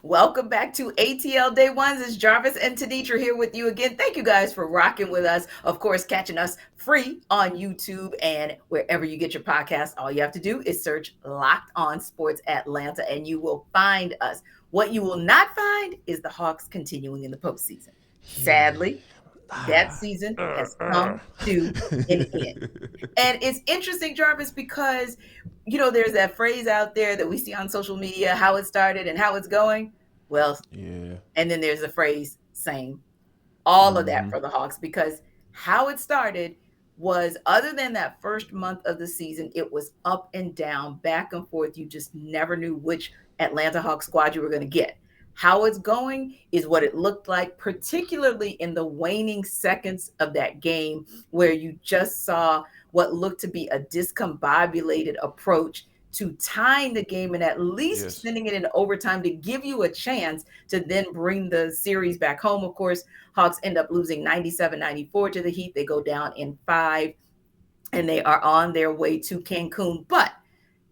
Welcome back to ATL Day Ones. It's Jarvis and Tenitra here with you again. Thank you guys for rocking with us. Of course, catching us free on YouTube and wherever you get your podcast. All you have to do is search Locked On Sports Atlanta and you will find us. What you will not find is the Hawks continuing in the postseason. Sadly, that season has come to an end. And it's interesting, Jarvis, because there's that phrase out there that we see on social media, how it started and how it's going. Well, Yeah. and then there's a phrase saying all of that Mm-hmm. for the Hawks because how it started was, other than that first month of the season, it was up and down, back and forth. You just never knew which Atlanta Hawks squad you were going to get. How it's going is what it looked like, particularly in the waning seconds of that game, where you just saw what looked to be a discombobulated approach to tying the game and at least Yes. sending it in overtime to give you a chance to then bring the series back home. Of course, Hawks end up losing 97-94 to the Heat. They go down in 5, and they are on their way to Cancun. But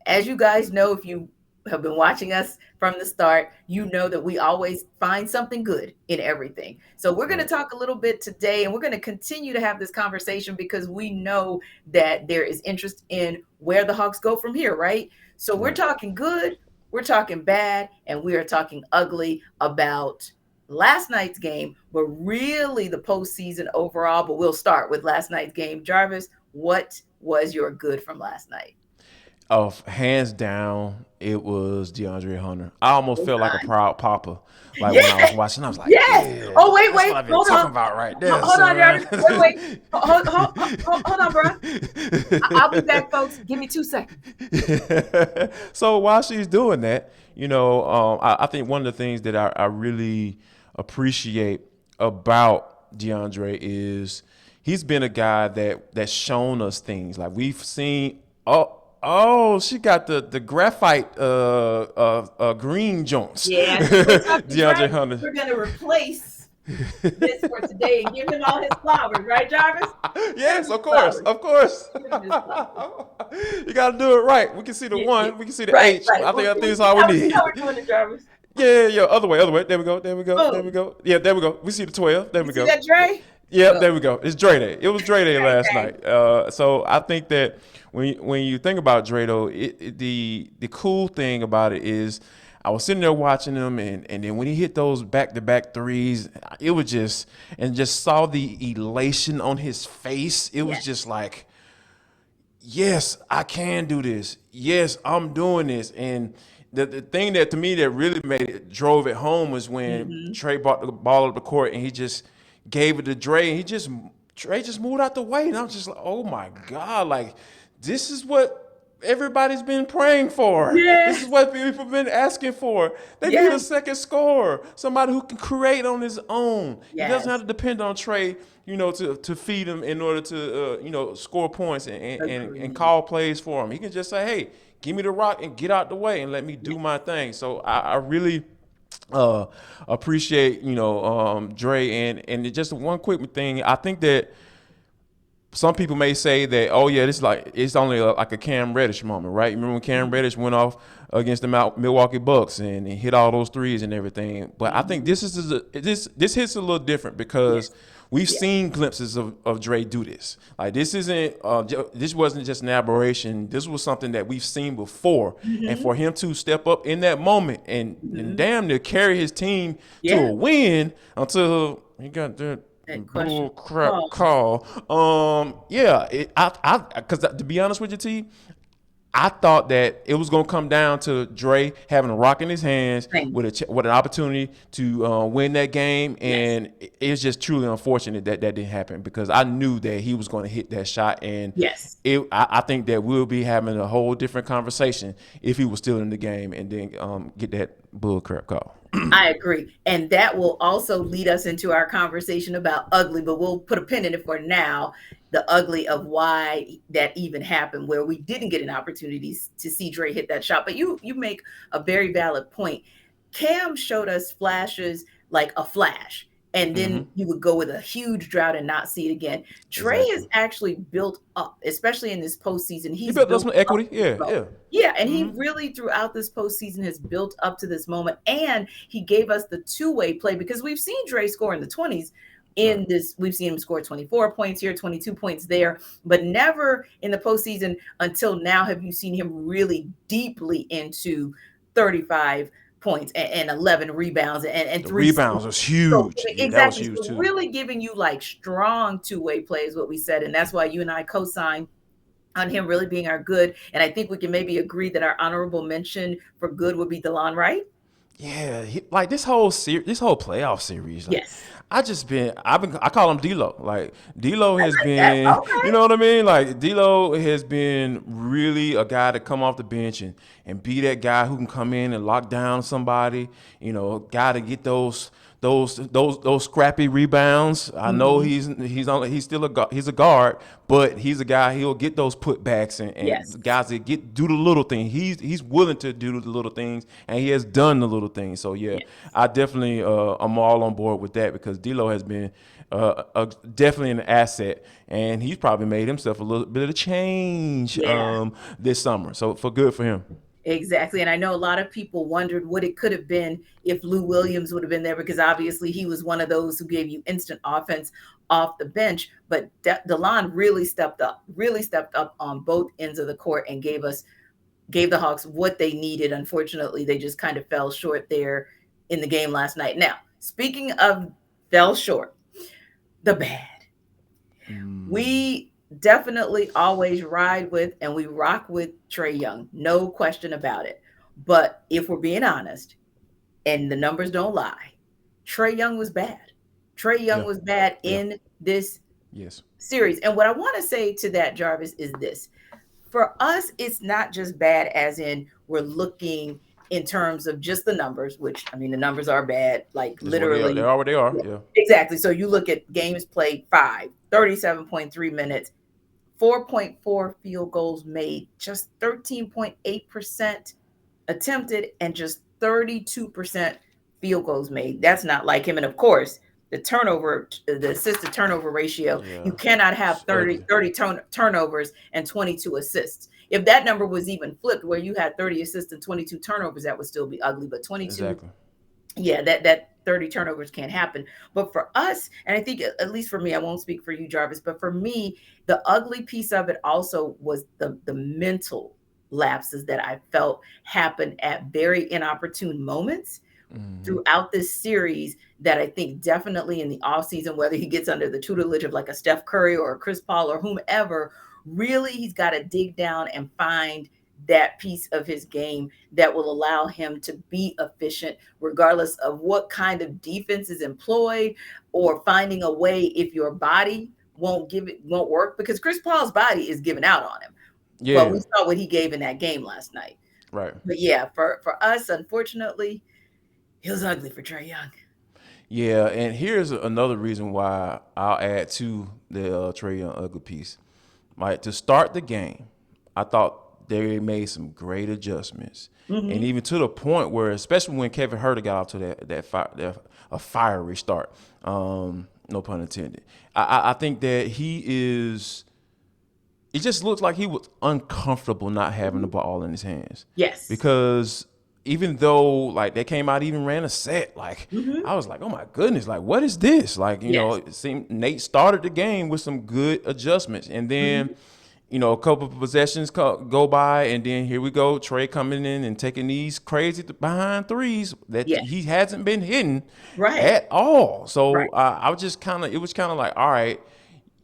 as you guys know, if you have been watching us from the start, you know that we always find something good in everything. So we're going to Right. talk a little bit today, and we're going to continue to have this conversation because we know that there is interest in where the Hawks go from here, right? So we're Right. talking good, we're talking bad, and we are talking ugly about last night's game, but really the postseason overall. But we'll start with last night's game. Jarvis, what was your good from last night? Of hands down, it was DeAndre Hunter. I almost Oh felt like a God. proud papa. Like when I was Yes. watching, I was like, Yes. "Yeah, Oh, wait, that's wait. what I've been Hold talking on. about right there, Hold on, son." Jarvis. Wait, wait. Hold on, bro. I'll be back, folks. Give me 2 seconds. So while she's doing that, I think one of the things that I really appreciate about DeAndre is he's been a guy that's shown us things. Like we've seen. Oh, she got the graphite green joints. Yeah, see what's up, DeAndre right? Hunter. We're going to replace this for today and give him all his flowers, right, Jarvis? Give him Yes, his of course, flowers. of course. Give him his flowers. You got to do it right. We can see the Yeah, yeah. one, we can see the Right, H. right. I think We that's see all we how need. we're doing it, Jarvis. Yeah, yeah. Other way, other way. There we go. There we go. There we Boom. go. Yeah, there we go. We see the 12. There You we see go. that, Dre? Yep, Boom. there we go. It's Dre Day. It was Dre Day Dre last Day. night. So I think that when you think about Dre though, the cool thing about it is I was sitting there watching him, and then when he hit those back to back threes, it was just saw the elation on his face. It was Yes. just like, yes, I can do this. Yes, I'm doing this. And the thing that to me that really drove it home was when Mm-hmm. Trey brought the ball up the court and he just gave it to Dre and Trey just moved out the way. And I'm just like, oh my God, like this is what everybody's been praying for. This is Yes. what people have been asking for. They need a Yes. second scorer, somebody who can create on his own. He doesn't have Yes. to depend on Trey, to feed him in order to, score points and Agreed. call plays for him. He can just say, hey, give me the rock and get out the way and let me do my thing. So I really uh, appreciate, Dre. And just one quick thing. I think that some people may say that, oh yeah, this is like it's only like a Cam Reddish moment, right? You remember when Cam Mm-hmm. Reddish went off against the Milwaukee Bucks and he hit all those threes and everything. But I think Mm-hmm. this hits a little different Yes. because we've Yes. seen glimpses of Dre do this. Like this wasn't just an aberration. This was something that we've seen before, and Mm-hmm. for him to step up in that moment and Mm-hmm. damn near carry his team to Yeah. a win until he got that That bull question. crap Oh, call. Yeah, because to be honest with you, T, I thought that it was gonna come down to Dre having a rock in his hands same. with an opportunity to win that game, Yes. and it's just truly unfortunate that that didn't happen because I knew that he was going to hit that shot, and Yes. I think that we'll be having a whole different conversation if he was still in the game and then get that bull crap call. I agree. And that will also lead us into our conversation about ugly, but we'll put a pin in it for now. The ugly of why that even happened, where we didn't get an opportunity to see Dre hit that shot. But you make a very valid point. Cam showed us flashes, like a flash. and then Mm-hmm. you would go with a huge drought and not see it again. Trae Exactly. is actually built up, especially in this postseason. He He's built up built some up equity. to this Yeah, moment. yeah. Yeah, and he Mm-hmm. really throughout this postseason has built up to this moment, and he gave us the two-way play because we've seen Dre score in the 20s. Right. In this, we've seen him score 24 points here, 22 points there, but never in the postseason until now have you seen him really deeply into 35 points and 11 rebounds and The three steals. rebounds was So huge. Yeah, that was exactly. huge So too. really giving you like strong two-way plays, what we said. And that's why you and I co-signed on him really being our good. And I think we can maybe agree that our honorable mention for good would be DeLon Wright. Yeah, like this whole this whole playoff series, like Yes. I call him D'Lo. Like D'Lo I has like that. been, you Okay. know what I mean? Like D'Lo has been really a guy to come off the bench and be that guy who can come in and lock down somebody. You know, a guy to get those scrappy rebounds. I know Hmm. he's still he's a guard, but he's a guy he'll get those putbacks Yes. and guys that do the little thing. He's willing to do the little things and he has done the little things. So yeah, Yes. I definitely I'm all on board with that because D'Lo has been definitely an asset and he's probably made himself a little bit of a change Yeah. this summer. So for good for him. Exactly. And I know a lot of people wondered what it could have been if Lou Williams would have been there because obviously he was one of those who gave you instant offense off the bench. But DeLon really stepped up on both ends of the court and gave the Hawks what they needed. Unfortunately, they just kind of fell short there in the game last night. Now, speaking of fell short, the bad. Mm, We definitely always ride with and we rock with Trae Young, no question about it. But if we're being honest, and the numbers don't lie, Trae Young was bad. Trae Young yeah, was bad yeah, in this yes, series. And what I want to say to that, Jarvis, is this. For us, it's not just bad as in we're looking in terms of just the numbers, which I mean the numbers are bad, like that's what they are. They literally. are what they are. Yeah, Yeah, exactly. So you look at games played 37.3 minutes, 4.4 field goals made, just 13.8% attempted, and just 32% field goals made. That's not like him. And of course, the assist to turnover ratio, yeah, you cannot have it's 30, ugly. 30 turnovers and 22 assists. If that number was even flipped, where you had 30 assists and 22 turnovers, that would still be ugly. But 22, Exactly. yeah, that 30 turnovers can't happen. But for us, and I think at least for me, I won't speak for you, Jarvis, but for me, the ugly piece of it also was the mental lapses that I felt happened at very inopportune moments Hmm. throughout this series that I think definitely in the offseason, whether he gets under the tutelage of like a Steph Curry or a Chris Paul or whomever, really he's got to dig down and find that piece of his game that will allow him to be efficient regardless of what kind of defense is employed or finding a way if your body won't work because Chris Paul's body is giving out on him. But Yeah. we saw what he gave in that game last night. Right. But yeah, for us, unfortunately, it was ugly for Trae Young. Yeah, and here's another reason why I'll add to the Trae Young ugly piece. Like to start the game, I thought they made some great adjustments, and Mhm. even to the point where, especially when Kevin Herter got off to a fiery start, no pun intended. I think that he is. It just looks like he was uncomfortable not having the Mhm. ball in his hands, Yes. because even though like they came out even ran a set, like Mhm. I was like, oh my goodness, like what is this? Like Yes. it seemed Nate started the game with some good adjustments, and then Mhm. a couple of possessions go by, and then here we go, Trey coming in and taking these crazy behind threes that he Yes. hasn't been hitting Right. at all. So Right. I was just it was kind of like, all right,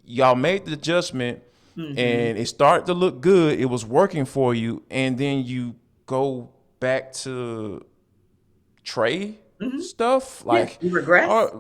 y'all made the adjustment Mhm. and it started to look good. It was working for you, and then you go back to Trey Mhm. stuff. Yeah. Like, You regress.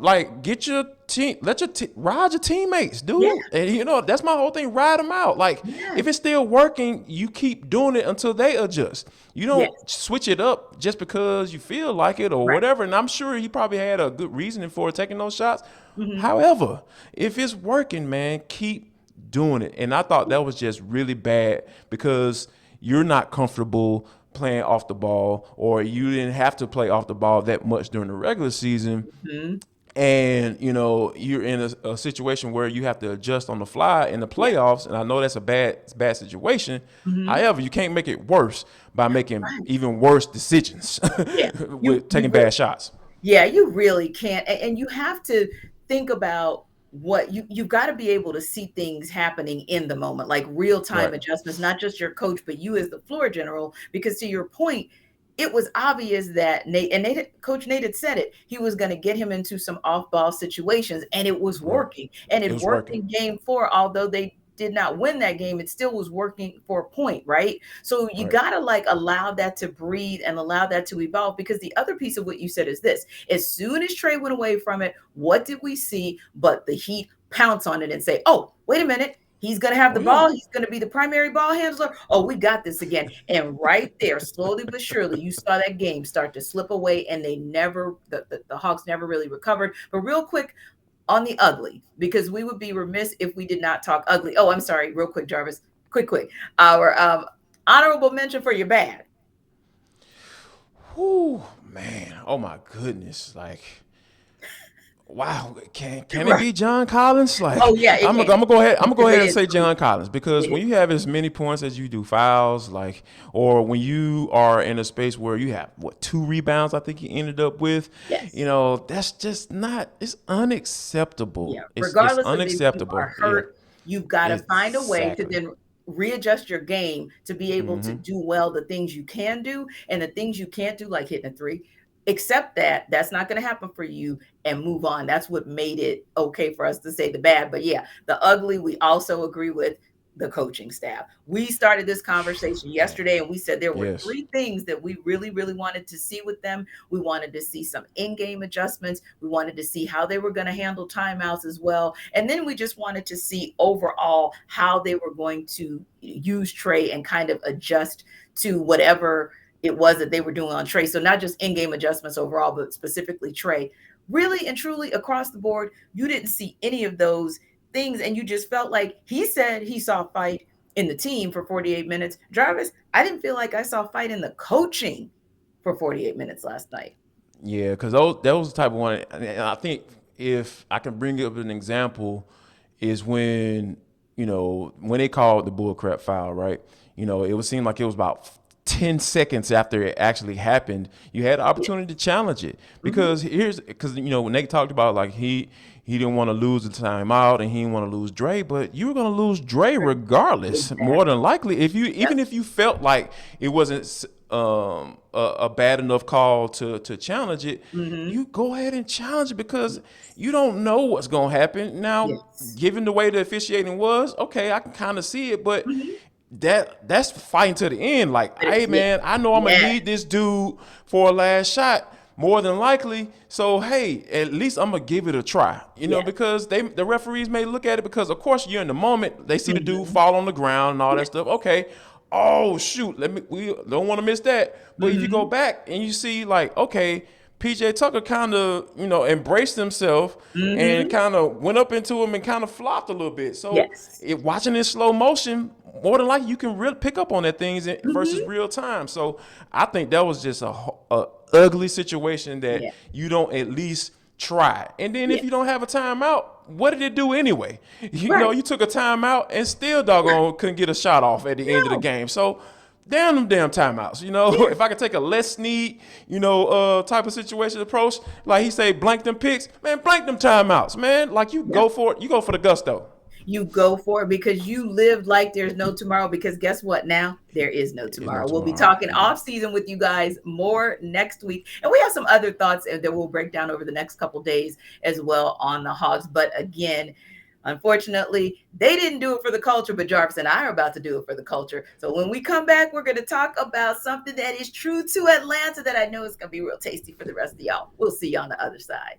get your team, let your ride your teammates, Yeah. dude. And that's my whole thing. Ride them out. Like, Yeah. if it's still working, you keep doing it until they adjust. You don't Yes. switch it up just because you feel like it or Right. whatever. And I'm sure he probably had a good reasoning for taking those shots. Mhm. However, if it's working, man, keep doing it. And I thought that was just really bad because you're not comfortable playing off the ball, or you didn't have to play off the ball that much during the regular season. Mhm. and you're in a situation where you have to adjust on the fly in the Yeah. playoffs, and I know that's a bad situation. Hmm. However, you can't make it worse by making Right. even worse decisions Yeah. with You taking really, bad shots. yeah, you really can't. And you have to think about what you've got to be able to see things happening in the moment, like real time Right. adjustments, not just your coach, but you as the floor general. Because to your point, it was obvious that Coach Nate had said it. He was going to get him into some off ball situations, and it was Right. working. And It it was worked working. in game four, although they did not win that game. It still was working for a point, right? So you Right. got to like allow that to breathe and allow that to evolve. Because the other piece of what you said is this: as soon as Trae went away from it, what did we see? But the Heat pounce on it and say, oh, wait a minute. He's going to have Oh the yeah. ball. He's going to be the primary ball handler. Oh, we got this again. And right there, slowly but surely, you saw that game start to slip away, and the Hawks never really recovered. But real quick on the ugly, because we would be remiss if we did not talk ugly. Oh, I'm sorry. Real quick, Jarvis. Quick. Our honorable mention for your bad. Whew, man. Oh my goodness. Like, wow, can it Right. be John Collins? Like, Oh, yeah, it I'm can. gonna go ahead. I'm gonna go Because it ahead and is. say John Collins because It when is. you have as many points as you do fouls, like, or when you are in a space where you have what 2 rebounds, I think he ended up with, Yes. that's just not. It's unacceptable. Yeah. It's Regardless of if you are unacceptable. Yeah, hurt, you've got to find a way to exactly. then readjust your game to be able to Hmm. do well the things you can do, and the things you can't do, like hitting a three. Accept that that's not going to happen for you and move on. That's what made it okay for us to say the bad. But yeah, the ugly, we also agree with the coaching staff. We started this conversation Man, yesterday and we said there were yes, three things that we really wanted to see with them. We wanted to see some in-game adjustments. We wanted to see how they were going to handle timeouts as well. And then we just wanted to see overall how they were going to use Trae and kind of adjust to whatever it was that they were doing on Trae. So not just in-game adjustments overall, but specifically Trae. Really and truly across the board, you didn't see any of those things, and you just felt like he said he saw fight in the team for 48 minutes. Jarvis, I didn't feel like I saw fight in the coaching for 48 minutes last night. yeah, because those the type of one, and I think if I can bring up an example, is when when they called the bullcrap foul, right? It would seem like it was about 10 seconds after it actually happened. You had the Yeah. opportunity to challenge it Mm-hmm. because when they talked about like he didn't want to lose the timeout and he didn't want to lose Dre, but you were gonna lose Dre regardless, more Exactly. than likely. If you Yep. even if you felt like it wasn't a bad enough call to challenge it, Mm-hmm. you go ahead and challenge it because you don't know what's gonna happen. Now, Yes. given the way the officiating was, okay, I can kind of see it, but Mm-hmm. that's fighting to the end. Like, But hey yeah. man, I know I'm gonna Yeah. need this dude for a last shot more than likely. So hey, at least I'm gonna give it a try. Yeah. Because the referees may look at it because of course you're in the moment. They see the dude Mm-hmm. fall on the ground and all Yeah. that stuff. Okay. Oh shoot, we don't want to miss that. But if you go Mm-hmm. back and you see like, okay, PJ Tucker kind of, embraced himself and Mm-hmm. kind of went up into him and kind of flopped a little bit. So Yes. watching in slow motion, more than likely you can really pick up on that things versus Mm-hmm. real time. So I think that was just a ugly situation that Yeah. you don't at least try. And then if Yeah. you don't have a timeout, what did it do anyway? Right. You took a timeout and still doggone couldn't get a shot off at the end of the No. game. So damn them damn timeouts. Yeah. If I could take a less need, type of situation approach, like he say, blank them picks, man, blank them timeouts, man. Like you Yeah. go for it, you go for the gusto. You go for it because you live like there's no tomorrow. Because guess what? Now there is no There's no tomorrow. We'll be tomorrow. talking off season with you guys more next week, and we have some other thoughts that we'll break down over the next couple days as well on the Hawks. But again, unfortunately, they didn't do it for the culture, but Jarvis and I are about to do it for the culture. So when we come back, we're going to talk about something that is true to Atlanta that I know is going to be real tasty for the rest of y'all. We'll see you on the other side.